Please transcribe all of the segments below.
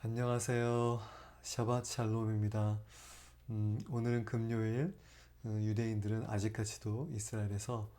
안녕하세요. 샤ባት 샬롬입니다. 오늘은 금요일. 유대인들은 아직까지도 이스라엘에서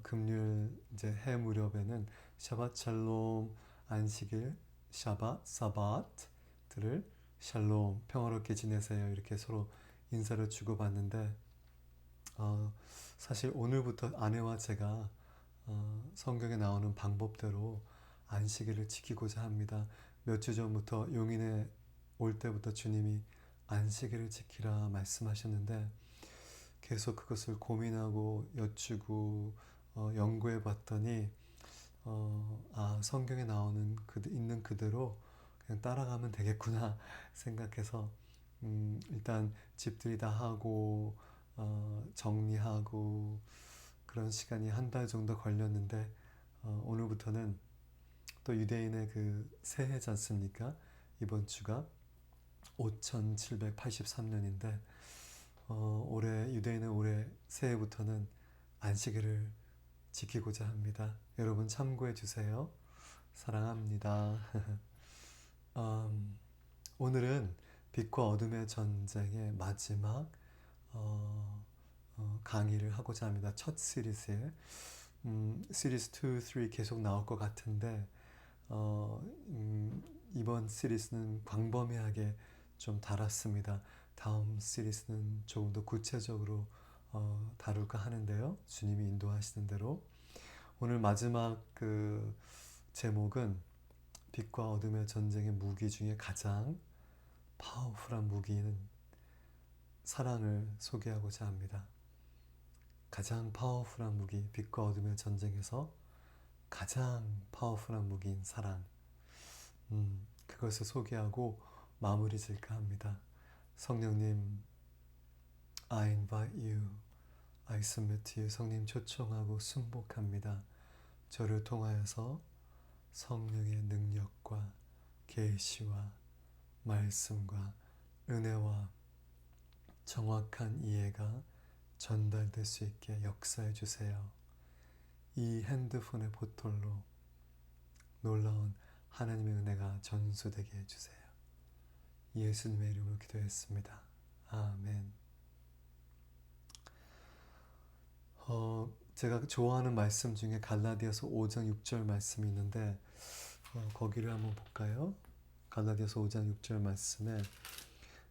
금요일 이제 해 무렵에는 샤ባት 샬롬 안식일 샤ባት 사바트를 샬롬 평화롭게 지내세요 이렇게 서로 인사를 주고받는데 어, 사실 오늘부터 아내와 제가 성경에 나오는 방법대로 안식일을 지키고자 합니다. 몇 주 전부터 용인에 올 때부터 주님이 안식일을 지키라 말씀하셨는데 계속 그것을 고민하고 여쭈고 연구해 봤더니 성경에 나오는 있는 그대로 그냥 따라가면 되겠구나 생각해서 일단 집들이 다 하고 정리하고 그런 시간이 한 달 정도 걸렸는데 오늘부터는 또 유대인의 그 새해지 않습니까? 이번 주가 5783년인데 올해 유대인의 올해 새해부터는 안식일을 지키고자 합니다. 여러분 참고해 주세요. 사랑합니다. 오늘은 빛과 어둠의 전쟁의 마지막 강의를 하고자 합니다. 첫 시리즈에 시리즈 2, 3 계속 나올 것 같은데 어, 이번 시리즈는 광범위하게 좀 다뤘습니다. 다음 시리즈는 조금 더 구체적으로 다룰까 하는데요. 주님이 인도하시는 대로 오늘 마지막 그 제목은 빛과 어둠의 전쟁의 무기 중에 가장 파워풀한 무기는 사랑을 소개하고자 합니다. 가장 파워풀한 무기, 빛과 어둠의 전쟁에서 가장 파워풀한 무기인 사랑. 그것을 소개하고 마무리 질까 합니다. 성령님, I invite you, I submit to you. 성령 초청하고 순복합니다. 저를 통하여서 성령의 능력과 계시와 말씀과 은혜와 정확한 이해가 전달될 수 있게 역사해 주세요. 이 핸드폰의 보톨로 놀라운 하나님의 은혜가 전수되게 해주세요. 예수님의 이름으로 기도했습니다. 아멘. 제가 좋아하는 말씀 중에 갈라디아서 5장 6절 말씀이 있는데 거기를 한번 볼까요? 갈라디아서 5장 6절 말씀에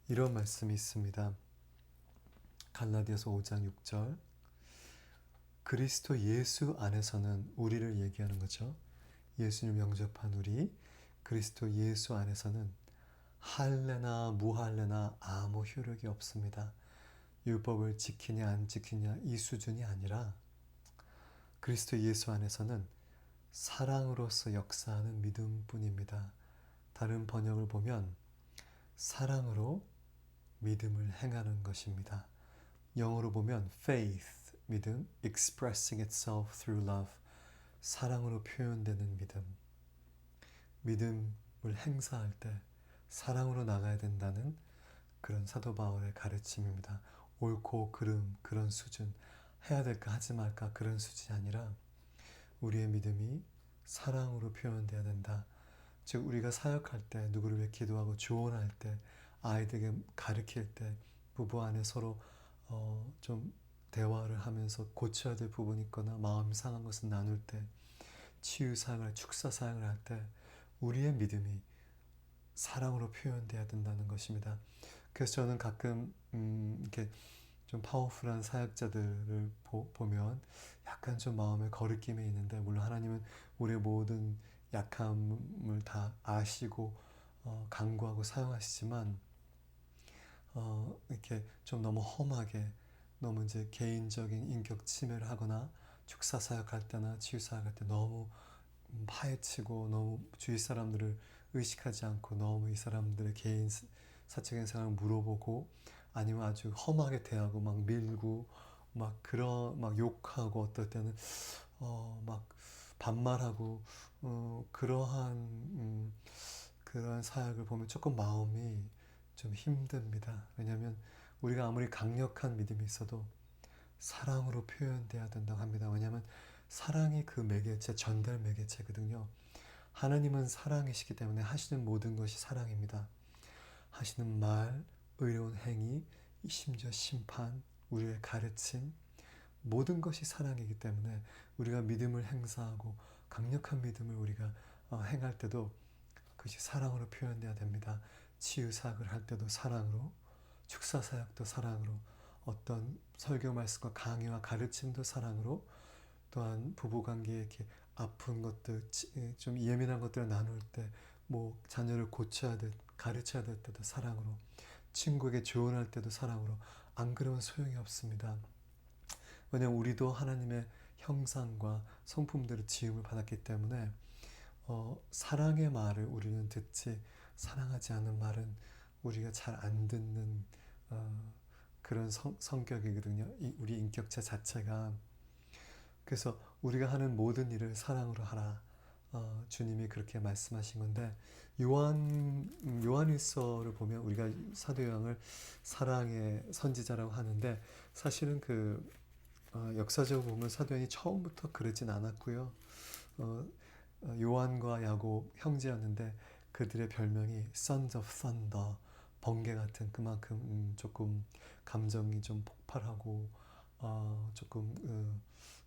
이런 말씀이 있습니다. 갈라디아서 5장 6절 그리스도 예수 안에서는 우리를 얘기하는 거죠. 예수님 영접한 우리 그리스도 예수 안에서는 할례나 무할례나 아무 효력이 없습니다. 율법을 지키냐 안 지키냐 이 수준이 아니라 그리스도 예수 안에서는 사랑으로서 역사하는 믿음뿐입니다. 다른 번역을 보면 사랑으로 믿음을 행하는 것입니다. 영어로 보면 faith, 믿음, expressing itself through love, 사랑으로 표현되는 믿음. 믿음을 행사할 때 사랑으로 나가야 된다는 그런 사도 바울의 가르침입니다. 옳고 그름 그런 수준, 해야 될까 하지 말까 그런 수준이 아니라 우리의 믿음이 사랑으로 표현돼야 된다. 즉 우리가 사역할 때, 누구를 위해 기도하고 조언할 때, 아이들에게 가르칠 때, 부부 안에 서로 좀 대화를 하면서 고쳐야 될 부분이 있거나 마음 상한 것을 나눌 때, 치유 사역을, 축사 사역을 할 때 우리의 믿음이 사랑으로 표현돼야 된다는 것입니다. 그래서 저는 가끔 이렇게 좀 파워풀한 사역자들을 보면 약간 좀 마음에 거리낌이 있는데, 물론 하나님은 우리의 모든 약함을 다 아시고 간구하고 사용하시지만 이렇게 좀 너무 험하게 너무 이제 개인적인 인격 침해를 하거나 축사 사역할 때나 치유 사역할 때 너무 파헤치고 너무 주위 사람들을 의식하지 않고 너무 이 사람들의 개인 사적인 생활을 물어보고 아니면 아주 험하게 대하고 막 밀고 막 그런 막 욕하고 어떨 때는 막 반말하고 그러한 사역을 보면 조금 마음이 좀 힘듭니다. 왜냐하면 우리가 아무리 강력한 믿음이 있어도 사랑으로 표현돼야 된다고 합니다. 왜냐하면 사랑이 그 매개체, 전달 매개체거든요. 하나님은 사랑이시기 때문에 하시는 모든 것이 사랑입니다. 하시는 말, 의로운 행위, 심지어 심판, 우리의 가르침, 모든 것이 사랑이기 때문에 우리가 믿음을 행사하고 강력한 믿음을 우리가 행할 때도 그것이 사랑으로 표현돼야 됩니다. 치유사역을 할 때도 사랑으로, 축사사역도 사랑으로, 어떤 설교 말씀과 강의와 가르침도 사랑으로, 또한 부부관계에 이렇게 아픈 것들, 좀 예민한 것들을 나눌 때, 뭐 자녀를 고쳐야 될, 가르쳐야 될 때도 사랑으로, 친구에게 조언할 때도 사랑으로. 안 그러면 소용이 없습니다. 왜냐하면 우리도 하나님의 형상과 성품대로 지음을 받았기 때문에 사랑의 말을 우리는 듣지, 사랑하지 않는 말은 우리가 잘 안 듣는 그런 성격이거든요. 우리 인격체 자체가. 그래서 우리가 하는 모든 일을 사랑으로 하라. 주님이 그렇게 말씀하신 건데, 요한일서를 보면 우리가 사도 요한을 사랑의 선지자라고 하는데, 사실은 역사적으로 보면 사도 요한이 처음부터 그러진 않았고요. 요한과 야곱 형제였는데 그들의 별명이 Sons of Thunder, 번개 같은, 그만큼 조금 감정이 좀 폭발하고 조금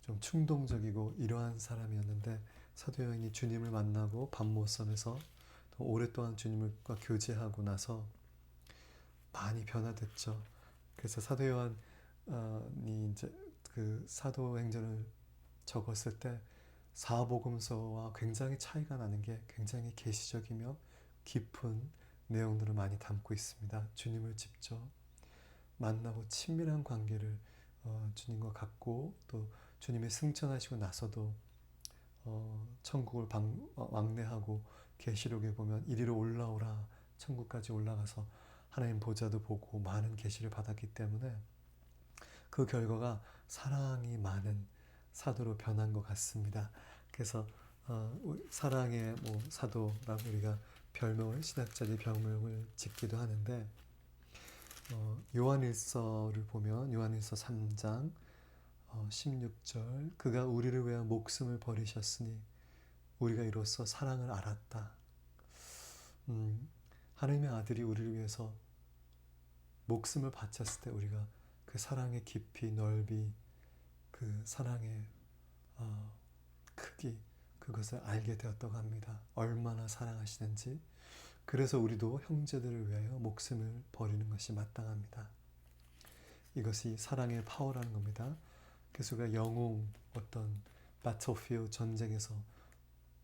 좀 충동적이고 이러한 사람이었는데, 사도 요한이 주님을 만나고 밤모섬에서 오랫동안 주님과 교제하고 나서 많이 변화됐죠. 그래서 사도 요한이 이제 그 사도행전을 적었을 때 사복음서와 굉장히 차이가 나는 게 굉장히 계시적이며 깊은 내용들을 많이 담고 있습니다. 주님을 직접 만나고 친밀한 관계를 주님과 갖고, 또 주님이 승천하시고 나서도 천국을 왕래하고, 계시록에 보면 이리로 올라오라, 천국까지 올라가서 하나님 보좌도 보고 많은 계시를 받았기 때문에 그 결과가 사랑이 많은 사도로 변한 것 같습니다. 그래서 사랑의 사도라고 우리가 별명을, 신학자들이 별명을 짓기도 하는데, 요한일서를 보면 요한일서 3장 16절, 그가 우리를 위하여 목숨을 버리셨으니 우리가 이로써 사랑을 알았다. 하나님의 아들이 우리를 위해서 목숨을 바쳤을 때 우리가 그 사랑의 깊이, 넓이, 그 사랑의 크기, 그것을 알게 되었다고 합니다. 얼마나 사랑하시는지. 그래서 우리도 형제들을 위하여 목숨을 버리는 것이 마땅합니다. 이것이 사랑의 파워라는 겁니다. 그래서 우리가 영웅, 어떤 바틀필드, 전쟁에서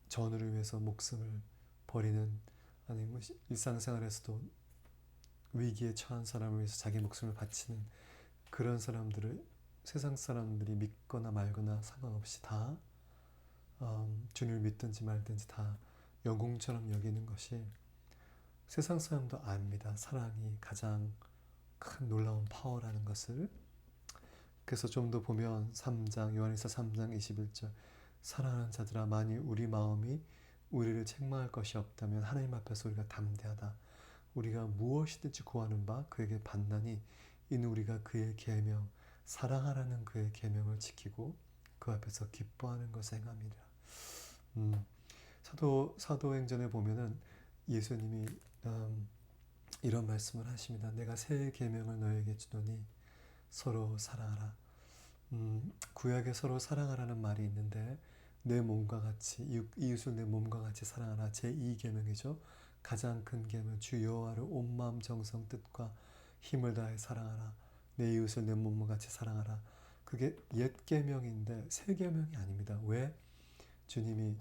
전우를 위해서 목숨을 버리는, 아니면 일상생활에서도 위기에 처한 사람을 위해서 자기 목숨을 바치는 그런 사람들을 세상 사람들이 믿거나 말거나 상관없이 다 주님을 믿든지 말든지 다 영웅처럼 여기는 것이, 세상 사람도 압니다. 사랑이 가장 큰 놀라운 파워라는 것을. 그래서 좀 더 보면 요한일서 3장 21절, 사랑하는 자들아, 만일 우리 마음이 우리를 책망할 것이 없다면 하나님 앞에서 우리가 담대하다. 우리가 무엇이든지 구하는 바 그에게 받나니 이는 우리가 그의 계명, 사랑하라는 그의 계명을 지키고 그 앞에서 기뻐하는 것을 행함이라. 사도행전에 보면은 예수님이 이런 말씀을 하십니다. 내가 새 계명을 너에게 주노니 서로 사랑하라. 구약에 서로 사랑하라는 말이 있는데, 내 몸과 같이, 이웃을 내 몸과 같이 사랑하라. 제2계명이죠. 가장 큰 계명, 주 여호와를 온 마음 정성 뜻과 힘을 다해 사랑하라. 내 이웃을 내 몸과 같이 사랑하라. 그게 옛 계명인데 새 계명이 아닙니다. 왜? 주님이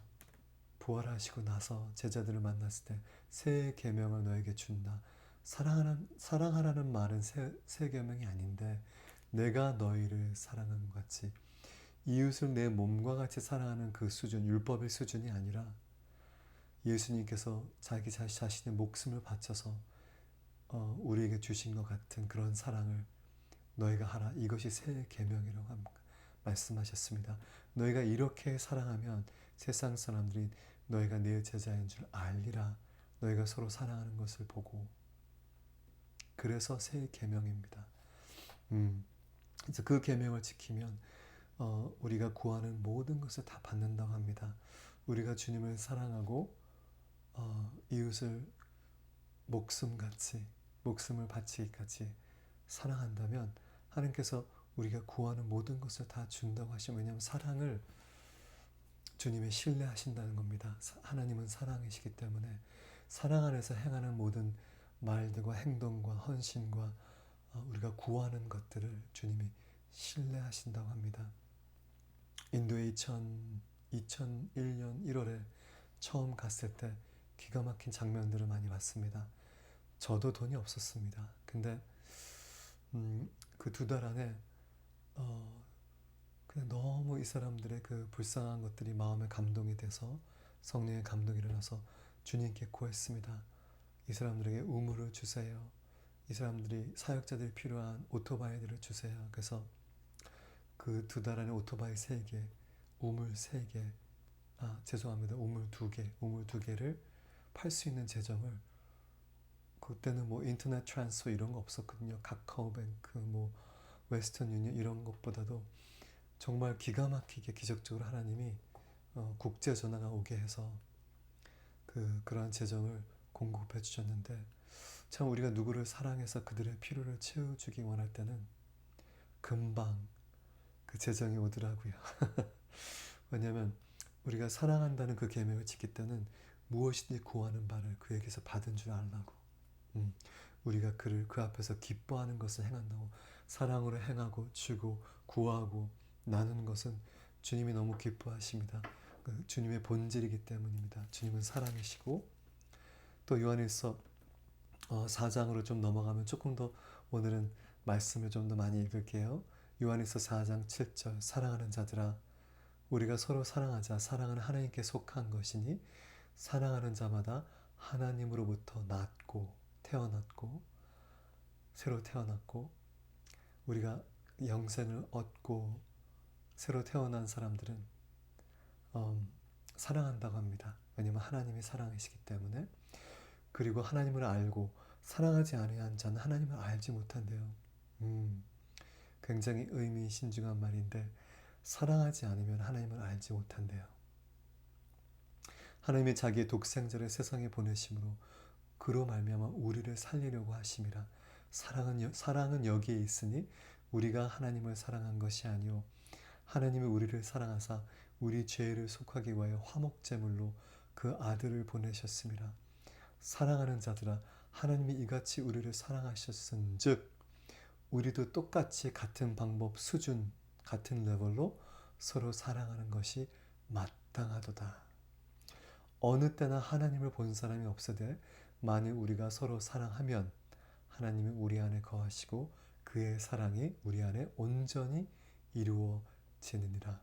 부활하시고 나서 제자들을 만났을 때 새 계명을 너에게 준다. 사랑하라는 말은 새 계명이 아닌데, 내가 너희를 사랑한 것 같이 이웃을 내 몸과 같이 사랑하는 그 수준, 율법의 수준이 아니라 예수님께서 자기 자신의 목숨을 바쳐서 우리에게 주신 것 같은 그런 사랑을 너희가 하라. 이것이 새 계명이라고 말씀하셨습니다. 너희가 이렇게 사랑하면 세상 사람들이 너희가 내 제자인 줄 알리라. 너희가 서로 사랑하는 것을 보고. 그래서 새 계명입니다. 그래서 그 계명을 지키면 우리가 구하는 모든 것을 다 받는다고 합니다. 우리가 주님을 사랑하고 이웃을 목숨같이, 목숨을 바치기까지 사랑한다면 하나님께서 우리가 구하는 모든 것을 다 준다고 하시면, 왜냐하면 사랑을 주님이 신뢰하신다는 겁니다. 하나님은 사랑이시기 때문에 사랑 안에서 행하는 모든 말들과 행동과 헌신과 우리가 구하는 것들을 주님이 신뢰하신다고 합니다. 인도에 2001년 1월에 처음 갔을 때 기가 막힌 장면들을 많이 봤습니다. 저도 돈이 없었습니다. 근데 그 2달 안에 그냥 너무 이 사람들의 그 불쌍한 것들이 마음에 감동이 돼서 성령의 감동이 일어나서 주님께 구했습니다. 이 사람들에게 우물을 주세요. 이 사람들이 사역자들이 필요한 오토바이들을 주세요. 그래서 그 2달 안에 오토바이 3개, 우물 3개, 죄송합니다. 우물 2개를 팔 수 있는 재정을, 그때는 뭐 인터넷 트랜스퍼 이런 거 없었거든요. 카카오뱅크, 뭐 웨스턴 유니언 이런 것보다도 정말 기가 막히게 기적적으로 하나님이 국제 전화가 오게 해서 그러한 재정을 공급해 주셨는데, 참 우리가 누구를 사랑해서 그들의 필요를 채워주기 원할 때는 금방 그 재정이 오더라고요. 왜냐하면 우리가 사랑한다는 그 계명을 지킬 때는 무엇이든지 구하는 바를 그에게서 받은 줄 알라고, 우리가 그를 그 앞에서 기뻐하는 것을 행한다고. 사랑으로 행하고 주고 구하고 나누는 것은 주님이 너무 기뻐하십니다. 주님의 본질이기 때문입니다. 주님은 사랑이시고, 또 요한일서 4장으로 좀 넘어가면 조금 더 오늘은 말씀을 좀 더 많이 읽을게요. 요한일서 4장 7절, 사랑하는 자들아 우리가 서로 사랑하자. 사랑은 하나님께 속한 것이니 사랑하는 자마다 하나님으로부터 태어났고 새로 태어났고, 우리가 영생을 얻고 새로 태어난 사람들은 사랑한다고 합니다. 왜냐하면 하나님이 사랑이시기 때문에. 그리고 하나님을 알고 사랑하지 아니한 자는 하나님을 알지 못한대요. 굉장히 의미심중한 말인데, 사랑하지 않으면 하나님을 알지 못한대요. 하나님이 자기의 독생자를 세상에 보내심으로 그로 말미암아 우리를 살리려고 하심이라. 사랑은 여기에 있으니 우리가 하나님을 사랑한 것이 아니요 하나님이 우리를 사랑하사 우리 죄를 속하기 위하여 화목제물로 그 아들을 보내셨음이라. 사랑하는 자들아 하나님이 이같이 우리를 사랑하셨은즉 우리도 똑같이 같은 방법, 수준, 같은 레벨로 서로 사랑하는 것이 마땅하도다. 어느 때나 하나님을 본 사람이 없으되 만일 우리가 서로 사랑하면 하나님이 우리 안에 거하시고 그의 사랑이 우리 안에 온전히 이루어지느니라.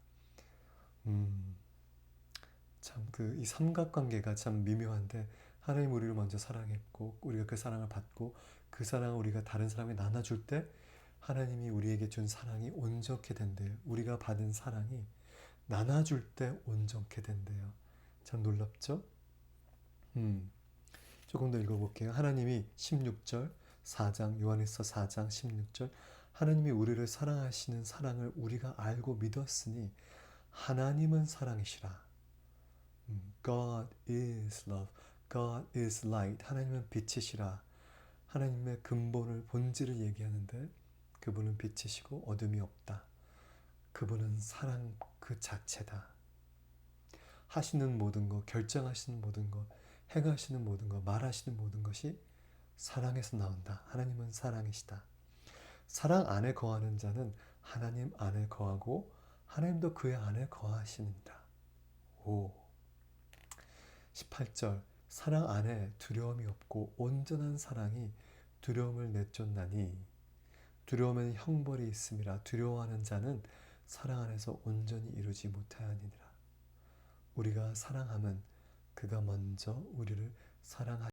참 이 삼각관계가 참 미묘한데, 하나님 우리를 먼저 사랑했고 우리가 그 사랑을 받고 그 사랑을 우리가 다른 사람에게 나눠줄 때 하나님이 우리에게 준 사랑이 온전케 된대요. 우리가 받은 사랑이 나눠줄 때 온전케 된대요. 참 놀랍죠? 조금 더 읽어볼게요. 하나님이 16절 4장 요한일서 4장 16절, 하나님이 우리를 사랑하시는 사랑을 우리가 알고 믿었으니 하나님은 사랑이시라. God is love. God is light. 하나님은 빛이시라. 하나님의 근본을, 본질을 얘기하는데 그분은 빛이시고 어둠이 없다. 그분은 사랑 그 자체다. 하시는 모든 것, 결정하시는 모든 것, 행하시는 모든 것, 말하시는 모든 것이 사랑에서 나온다. 하나님은 사랑이시다. 사랑 안에 거하는 자는 하나님 안에 거하고 하나님도 그의 안에 거하시는다. 18절, 사랑 안에 두려움이 없고 온전한 사랑이 두려움을 내쫓나니 두려움에는 형벌이 있음이라. 두려워하는 자는 사랑 안에서 온전히 이루지 못하느니라. 우리가 사랑하면 그가 먼저 우리를 사랑하시는